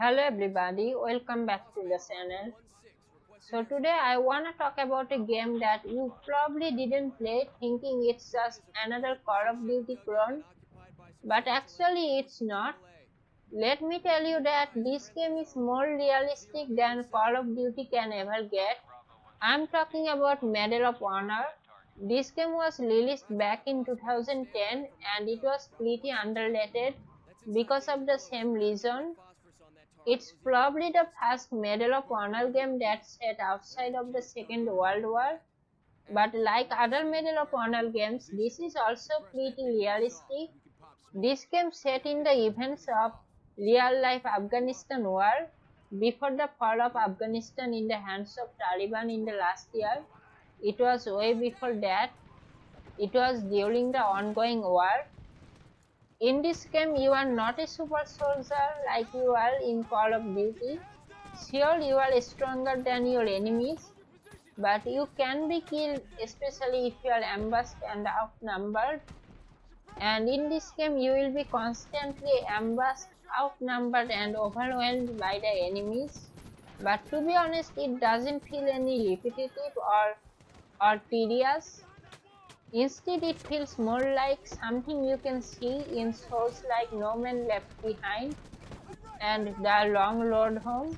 Hello everybody, welcome back to the channel. So today I wanna talk about a game that you probably didn't play thinking it's just another Call of Duty clone, but actually it's not. Let me tell you that this game is more realistic than Call of Duty can ever get. I'm talking about Medal of Honor. This game was released back in 2010 and it was pretty underrated because of the same reason. It's probably the first Medal of Honor game that's set outside of the Second World War, but like other Medal of Honor games, this is also pretty realistic. This game set in the events of real-life Afghanistan war before the fall of Afghanistan in the hands of Taliban in the last year. It was way before that. It was during the ongoing war. In this game, you are not a super soldier like you are in Call of Duty. Sure, you are stronger than your enemies, but you can be killed, especially if you are ambushed and outnumbered. And in this game, you will be constantly ambushed, outnumbered, and overwhelmed by the enemies. But to be honest, it doesn't feel any repetitive or tedious. Instead, it feels more like something you can see in shows like No Man Left Behind and The Long Road Home.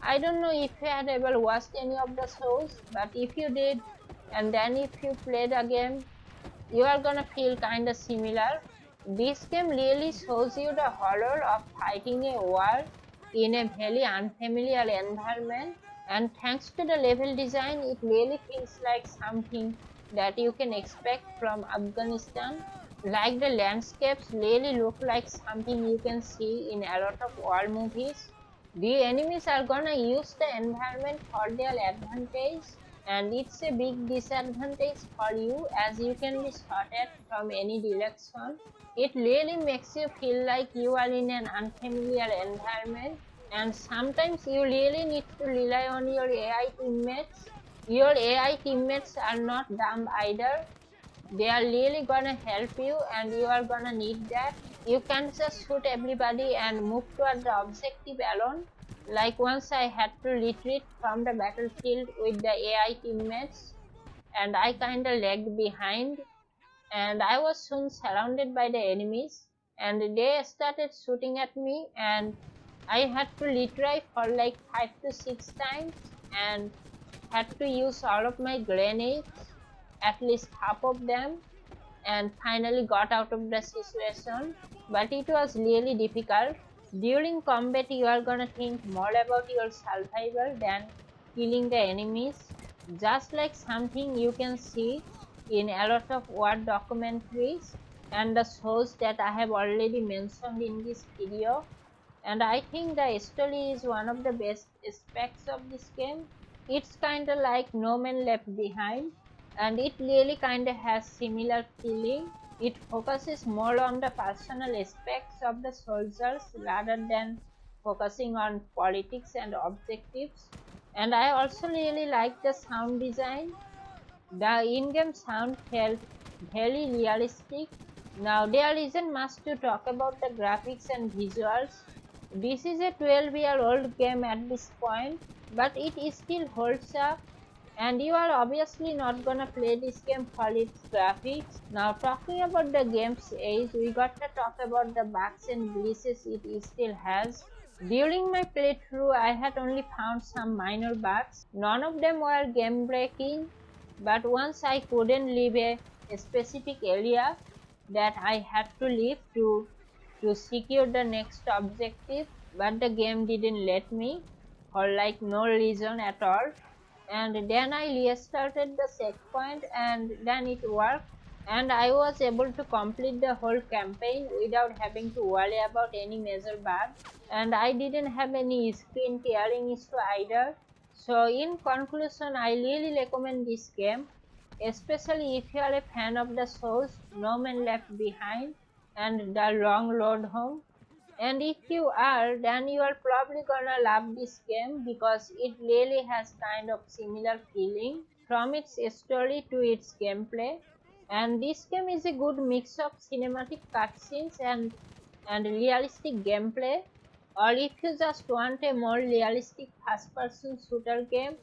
I don't know if you had ever watched any of the shows, but if you did, and then if you play the game, you are gonna feel kinda similar. This game really shows you the horror of fighting a war in a very unfamiliar environment, and thanks to the level design, it really feels like something that you can expect from Afghanistan. Like the landscapes really look like something you can see in a lot of war movies. The enemies are gonna use the environment for their advantage, and it's a big disadvantage for you as you can be shot at from any direction. It really makes you feel like you are in an unfamiliar environment, and sometimes you really need to rely on your AI teammates. Your AI teammates are not dumb either. They are really gonna help you, and you are gonna need that. You can't just shoot everybody and move toward the objective alone. Like once I had to retreat from the battlefield with the AI teammates, and I kinda lagged behind, and I was soon surrounded by the enemies, and they started shooting at me, and I had to retry for like 5 to 6 times, and had to use all of my grenades, at least half of them, and finally got out of the situation. But it was really difficult. During combat, you are gonna think more about your survival than killing the enemies, just like something you can see in a lot of war documentaries and the shows that I have already mentioned in this video. And I think the story is one of the best aspects of this game. It's kinda like No Man Left Behind, and it really kinda has similar feeling. It focuses more on the personal aspects of the soldiers rather than focusing on politics and objectives. And I also really like the sound design. The in-game sound felt very realistic. Now there isn't much to talk about the graphics and visuals. This is a 12-year-old game at this point, but it still holds up, and you are obviously not gonna play this game for its graphics. Now talking about the game's age, we got to talk about the bugs and glitches it still has. During my playthrough, I had only found some minor bugs. None of them were game breaking, but once I couldn't leave a specific area that I had to leave to secure the next objective, but the game didn't let me for like no reason at all. And then I restarted the checkpoint, and then it worked, and I was able to complete the whole campaign without having to worry about any major bug, and I didn't have any screen tearing issue either. So in conclusion, I really recommend this game, especially if you are a fan of the shows No Man Left Behind and The Long Road Home. And if you are, then you are probably gonna love this game because it really has kind of similar feeling from its story to its gameplay. And this game is a good mix of cinematic cutscenes and realistic gameplay. Or if you just want a more realistic first-person shooter game,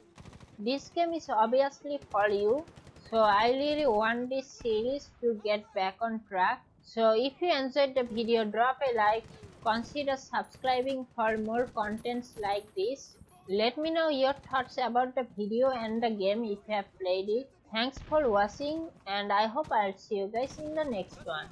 this game is obviously for you. So I really want this series to get back on track. So if you enjoyed the video, drop a like, consider subscribing for more contents like this. Let me know your thoughts about the video and the game if you have played it. Thanks for watching and I hope I'll see you guys in the next one.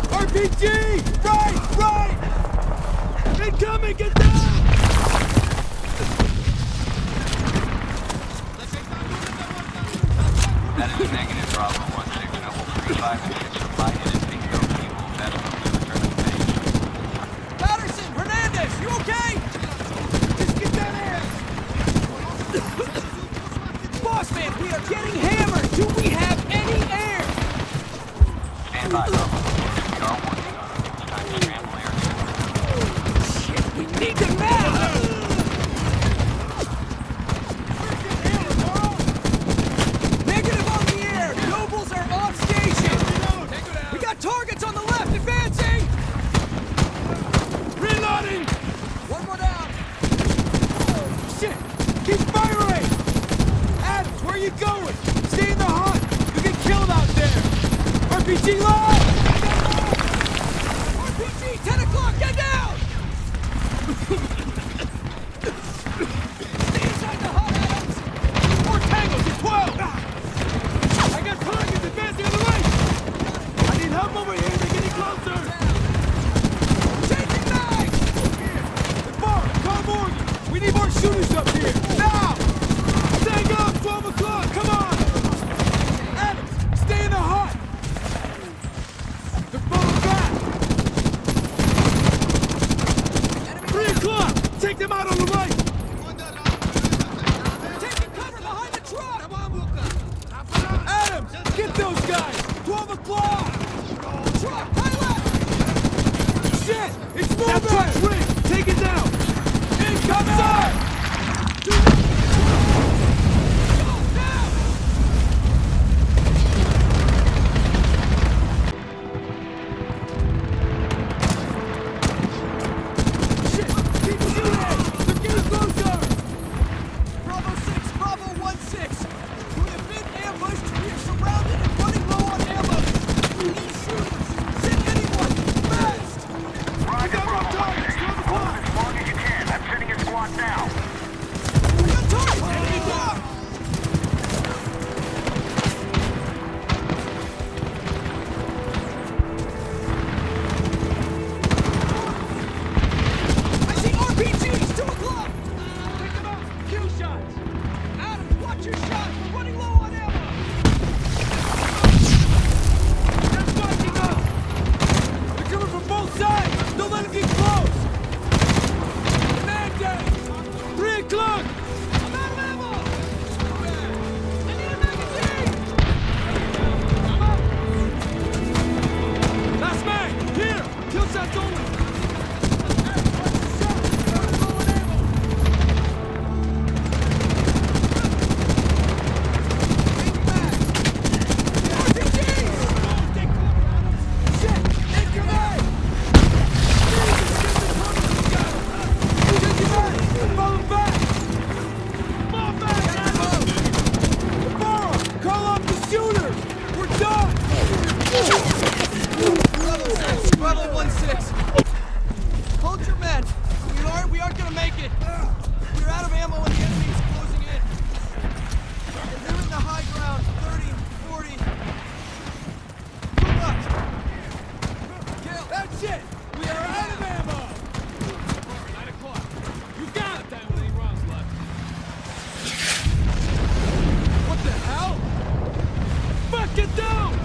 RPG! Right! Incoming! Get down! That is negative Bravo 16, double 35 minutes from my end and bingo people. That'll conclude the German page. Patterson! Hernandez! You okay? Just get that air! Boss man, we are getting hammered! Do we have any air? Stand by, Bravo. We are working on it. It's time to scramble air. Shit, we need them now! Negative on the air! Nobles are off station! We got targets on the left advancing! Reloading! One more down! Shit! Keep firing! Adams, where are you going? Stay in the hunt! You get killed out there! RPG live! RPG, 10 o'clock, get down! Stay inside the hut, Adams! More tangles at 12! I got targets advancing on the right! I need help over here, they're getting closer! Changing mags! Bar, Tom Morgan! We need more shooters up here! Now! Staying up, 12 o'clock, come on! Adams, stay in the hut! They're falling back! 3 o'clock! Take them out on the right! Taking cover behind the truck! Adams, get those guys! 12 o'clock! Truck, high left! Shit! It's moving! That truck's rigged! Take it down! Incoming! Sir! Shit! Keep shooting! They're getting closer! Bravo 6, Bravo 16. We have been ambushed. We are surrounded and running low on ammo. Bravo 1-6. Hold your men. We aren't gonna make it. We're out of ammo and the enemy is closing in. They're in the high ground, 30, 40. Good luck. Kill. That's it. We are out of ammo. 9 o'clock. You got it. Time with 8 rounds left. What the hell? Fuck it down.